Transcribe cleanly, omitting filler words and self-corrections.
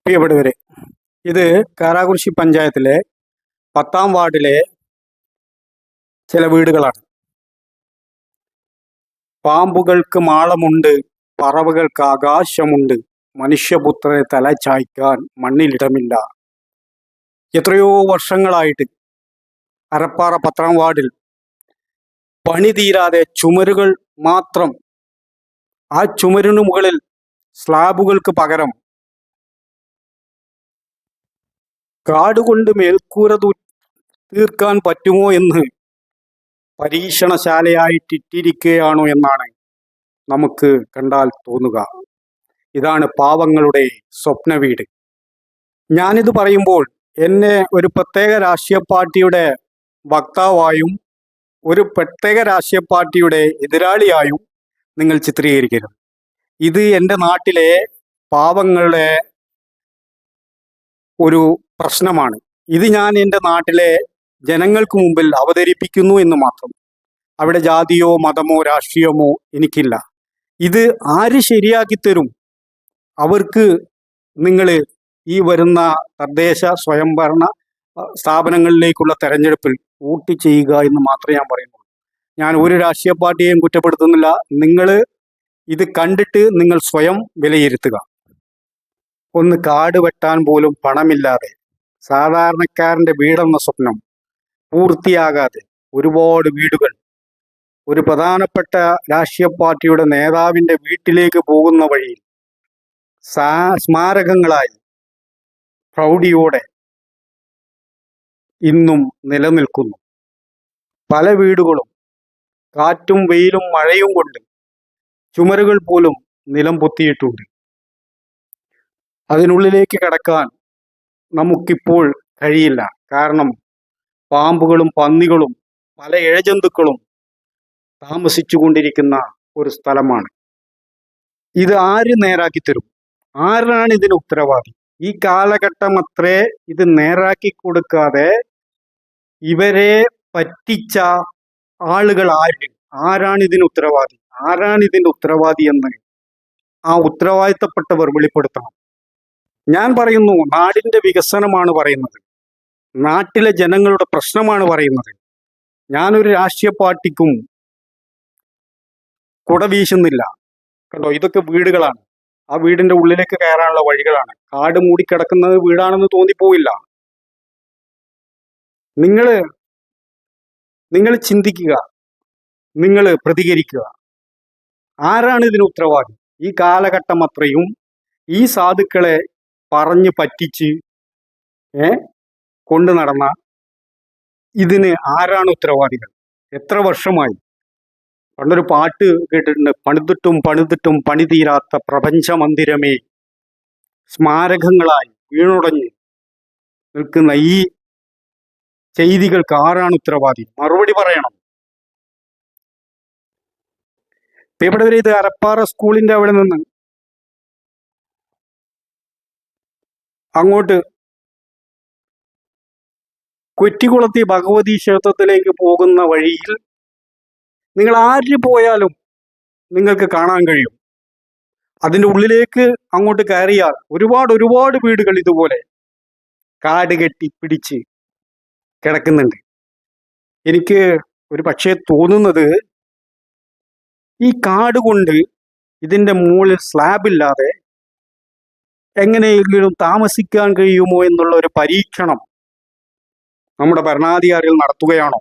പ്രിയപ്പെട്ടവരെ, ഇത് കാരാകുറിശി പഞ്ചായത്തിലെ 10ാം വാർഡിലെ ചില വീടുകളാണ്. പാമ്പുകൾക്ക് മാളമുണ്ട്, പറവകൾക്ക് ആകാശമുണ്ട്, മനുഷ്യപുത്രരെ തല ചായ്ക്കാൻ മണ്ണിലിടമില്ല. എത്രയോ വർഷങ്ങളായിട്ട് അരപ്പാറ 10ാം വാർഡിൽ പണി തീരാതെ ചുമരുകൾ മാത്രം, ആ ചുമരിനു മുകളിൽ സ്ലാബുകൾക്ക് പകരം കാടുകൊണ്ട് മേൽക്കൂര തീർക്കാൻ പറ്റുമോ എന്ന് പരീക്ഷണശാലയായിട്ടിരിക്കുകയാണോ എന്നാണ് നമുക്ക് കണ്ടാൽ തോന്നുക. ഇതാണ് പാവങ്ങളുടെ സ്വപ്ന വീട്. ഞാനിത് പറയുമ്പോൾ എന്നെ ഒരു പ്രത്യേക രാഷ്ട്രീയ പാർട്ടിയുടെ വക്താവായും ഒരു പ്രത്യേക രാഷ്ട്രീയ പാർട്ടിയുടെ എതിരാളിയായും നിങ്ങൾ ചിത്രീകരിക്കരുത്. ഇത് എൻ്റെ നാട്ടിലെ പാവങ്ങളുടെ ഒരു പ്രശ്നമാണ്. ഇത് ഞാൻ എൻ്റെ നാട്ടിലെ ജനങ്ങൾക്ക് മുമ്പിൽ അവതരിപ്പിക്കുന്നു എന്ന് മാത്രം. അവിടെ ജാതിയോ മതമോ രാഷ്ട്രീയമോ എനിക്കില്ല. ഇത് ആര് ശരിയാക്കി തരും? അവർക്ക് നിങ്ങൾ ഈ വരുന്ന തദ്ദേശ സ്വയംഭരണ സ്ഥാപനങ്ങളിലേക്കുള്ള തെരഞ്ഞെടുപ്പിൽ വോട്ട് ചെയ്യുക എന്ന് മാത്രമേ ഞാൻ പറയുന്നുള്ളൂ. ഞാൻ ഒരു രാഷ്ട്രീയ പാർട്ടിയെയും കുറ്റപ്പെടുത്തുന്നില്ല. നിങ്ങൾ ഇത് കണ്ടിട്ട് നിങ്ങൾ സ്വയം വിലയിരുത്തുക. ഒന്ന് കാട് വെട്ടാൻ പോലും പണമില്ലാതെ സാധാരണക്കാരൻ്റെ വീടെന്ന സ്വപ്നം പൂർത്തിയാകാതെ ഒരുപാട് വീടുകൾ ഒരു പ്രധാനപ്പെട്ട രാഷ്ട്രീയ പാർട്ടിയുടെ നേതാവിൻ്റെ വീട്ടിലേക്ക് പോകുന്ന വഴിയിൽ സ്മാരകങ്ങളായി പ്രൗഢിയോടെ ഇന്നും നിലനിൽക്കുന്നു. പല വീടുകളും കാറ്റും വെയിലും മഴയും കൊണ്ട് ചുമരുകൾ പോലും നിലം പൊത്തിയിട്ടുണ്ട്. അതിനുള്ളിലേക്ക് കടക്കാൻ നമുക്കിപ്പോൾ കഴിയില്ല. കാരണം പാമ്പുകളും പന്നികളും പല ഇഴജന്തുക്കളും താമസിച്ചു കൊണ്ടിരിക്കുന്ന ഒരു സ്ഥലമാണ്. ഇത് ആര് നേരാക്കി തരും? ആരാണ് ഇതിന് ഉത്തരവാദി? ഈ കാലഘട്ടം അത്രേ ഇത് നേരാക്കി കൊടുക്കാതെ ഇവരെ പറ്റിച്ച ആളുകൾ ആരാണ് ഇതിന് ഉത്തരവാദി? ആരാണ് ഇതിൻ്റെ ഉത്തരവാദി എന്ന് ആ ഉത്തരവാദിത്തപ്പെട്ടവർ വെളിപ്പെടുത്തണം. ഞാൻ പറയുന്നു, നാടിൻ്റെ വികസനമാണ് പറയുന്നത്, നാട്ടിലെ ജനങ്ങളുടെ പ്രശ്നമാണ് പറയുന്നത്. ഞാനൊരു രാഷ്ട്രീയ പാർട്ടിക്കും കുട വീശുന്നില്ല. കണ്ടോ, ഇതൊക്കെ വീടുകളാണ്. ആ വീടിൻ്റെ ഉള്ളിലേക്ക് കയറാനുള്ള വഴികളാണ്. കാട് മൂടിക്കിടക്കുന്നത് വീടാണെന്ന് തോന്നിപ്പോയില്ല. നിങ്ങൾ ചിന്തിക്കുക, നിങ്ങൾ പ്രതികരിക്കുക. ആരാണ് ഇതിന് ഉത്തരവാദി? ഈ കാലഘട്ടം അത്രയും ഈ സാധുക്കളെ പറഞ്ഞ് പറ്റിച്ച് കൊണ്ടു നടന്ന ഇതിന് ആരാണ് ഉത്തരവാദികൾ? എത്ര വർഷമായി? പണ്ടൊരു പാട്ട് കേട്ടിട്ടുണ്ട്, പണിതിട്ടും പണിതിട്ടും പണി തീരാത്ത പ്രപഞ്ച മന്ദിരമേ, സ്മാരകങ്ങളായി വീണുടഞ്ഞ് നിൽക്കുന്ന ഈ ചെയ്തികൾക്ക് ആരാണ് ഉത്തരവാദി? മറുപടി പറയണം. പ്രിയപ്പെട്ടവരെ, ഇത് അരപ്പാറ സ്കൂളിൻ്റെ അവിടെ നിന്ന് അങ്ങോട്ട് കൊറ്റിക്കുളത്തി ഭഗവതി ക്ഷേത്രത്തിലേക്ക് പോകുന്ന വഴിയിൽ നിങ്ങൾ ആര് പോയാലും നിങ്ങൾക്ക് കാണാൻ കഴിയും. അതിൻ്റെ ഉള്ളിലേക്ക് അങ്ങോട്ട് കയറിയാൽ ഒരുപാട് വീടുകൾ ഇതുപോലെ കാട് കെട്ടി പിടിച്ച് കിടക്കുന്നുണ്ട്. എനിക്ക് ഒരു പക്ഷേ തോന്നുന്നത്, ഈ കാട് കൊണ്ട് ഇതിൻ്റെ മുകളിൽ സ്ലാബില്ലാതെ എങ്ങനെയെങ്കിലും താമസിക്കാൻ കഴിയുമോ എന്നുള്ള ഒരു പരീക്ഷണം നമ്മുടെ ഭരണാധികാരികൾ നടത്തുകയാണോ?